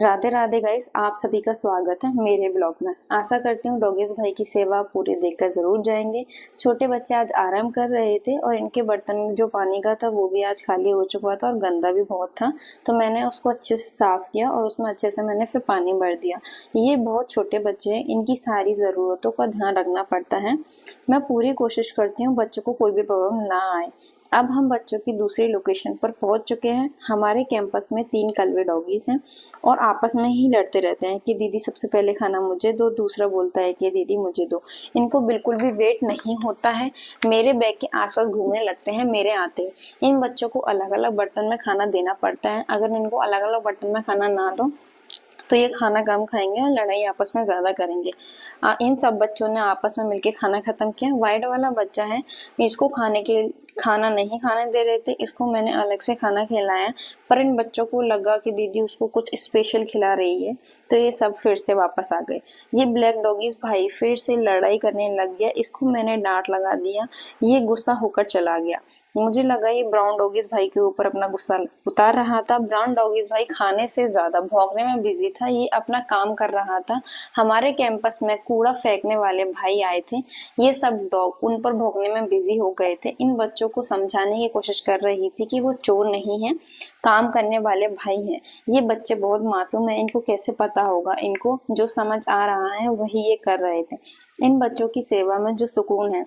Radhe Radhe guys, आप सभी का स्वागत है मेरे ब्लॉग में। आशा करती हूँ डॉगीज भाई की सेवा पूरे देखकर जरूर जाएंगे। छोटे बच्चे आज आराम कर रहे थे और इनके बर्तन में जो पानी का था वो भी आज खाली हो चुका था और गंदा भी बहुत था, तो मैंने उसको अच्छे से साफ किया और उसमें अच्छे से मैंने फिर पानी भर दिया। ये बहुत छोटे बच्चे हैं, इनकी सारी ज़रूरतों का ध्यान रखना पड़ता है। मैं पूरी कोशिश करती हूँ बच्चों को कोई भी प्रॉब्लम ना आए। अब हम बच्चों की दूसरी लोकेशन पर पहुंच चुके हैं। हमारे कैंपस में 3 कलवे डॉगीज हैं और आपस में ही लड़ते रहते हैं कि दीदी सबसे पहले खाना मुझे दो, दूसरा बोलता है कि दीदी मुझे दो। इनको बिल्कुल भी वेट नहीं होता है, मेरे बैग के आसपास घूमने लगते हैं मेरे आते। इन बच्चों को अलग अलग बर्तन में खाना देना पड़ता है। अगर इनको अलग अलग बर्तन में खाना ना दो तो ये खाना कम खाएंगे और लड़ाई आपस में ज्यादा करेंगे। इन सब बच्चों ने आपस में मिलके खाना खत्म किया। वाइट वाला बच्चा है, इसको खाना नहीं खाने दे रहे थे, इसको मैंने अलग से खाना खिलाया, पर इन बच्चों को लगा कि दीदी उसको कुछ स्पेशल खिला रही है, तो ये सब फिर से वापस आ गए। ये ब्लैक डॉगीज भाई फिर से लड़ाई करने लग गया। इसको मैंने डांट लगा दिया, ये गुस्सा होकर चला गया। मुझे लगा ये ब्राउन डॉगीज भाई के ऊपर अपना गुस्सा उतार रहा था। ब्राउन डॉगीज भाई खाने से ज्यादा भौंकने में बिजी था, ये अपना काम कर रहा था। हमारे कैंपस में कूड़ा फेंकने वाले भाई आए थे, ये सब डॉग उन पर भौंकने में बिजी हो गए थे। इन बच्चों को समझाने की कोशिश कर रही थी कि वो चोर नहीं है, काम करने वाले भाई हैं। ये बच्चे बहुत मासूम है, इनको कैसे पता होगा, इनको जो समझ आ रहा है वही ये कर रहे थे। इन बच्चों की सेवा में जो सुकून है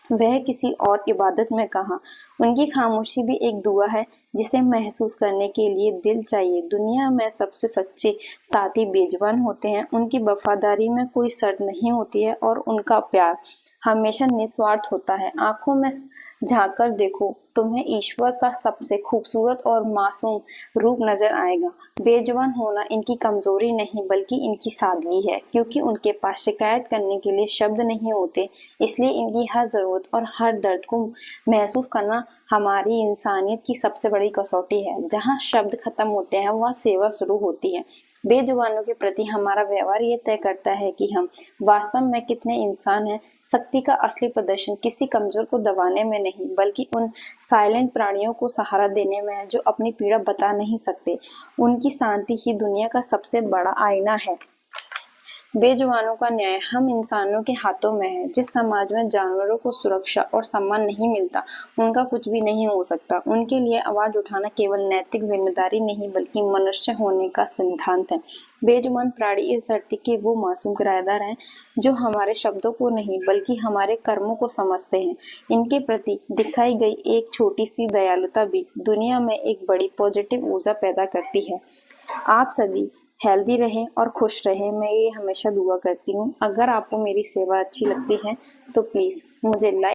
वह किसी और इबादत में कहाँ। उनकी खामोशी भी एक दुआ है जिसे महसूस करने के लिए दिल चाहिए। दुनिया में सबसे सच्चे साथी बेजुबान होते हैं, उनकी वफादारी में कोई शर्त नहीं होती है और उनका प्यार हमेशा निस्वार्थ होता है। आंखों में झांक कर देखो, तुम्हें ईश्वर का सबसे खूबसूरत और मासूम रूप नजर आएगा। बेजुबान होना इनकी कमजोरी नहीं बल्कि इनकी सादगी है, क्योंकि उनके पास शिकायत करने के लिए शब्द नहीं होते, इसलिए इनकी हर जरूरत और हर दर्द को महसूस करना हमारी इंसानियत की सबसे बड़ी कसौटी है। जहाँ शब्द खत्म होते हैं वहाँ सेवा शुरू होती है। बेजुबानों के प्रति हमारा व्यवहार ये तय करता है कि हम वास्तव में कितने इंसान हैं। शक्ति का असली प्रदर्शन किसी कमजोर को दबाने में नहीं बल्कि उन साइलेंट प्राणियों को सहारा देने में है जो अपनी पीड़ा बता नहीं सकते। उनकी शांति ही दुनिया का सबसे बड़ा आईना है। बेजुबानों का न्याय हम इंसानों के हाथों में है। जिस समाज में जानवरों को सुरक्षा और सम्मान नहीं मिलता, उनका कुछ भी नहीं हो सकता। उनके लिए आवाज उठाना केवल नैतिक जिम्मेदारी नहीं बल्कि मनुष्य होने का सिद्धांत है। बेजुबान प्राणी इस धरती के वो मासूम किराएदार हैं जो हमारे शब्दों को नहीं बल्कि हमारे कर्मों को समझते हैं। इनके प्रति दिखाई गई एक छोटी सी दयालुता भी दुनिया में एक बड़ी पॉजिटिव ऊर्जा पैदा करती है। आप सभी हेल्दी रहें और खुश रहें, मैं ये हमेशा दुआ करती हूँ। अगर आपको मेरी सेवा अच्छी लगती है तो प्लीज़ मुझे लाइक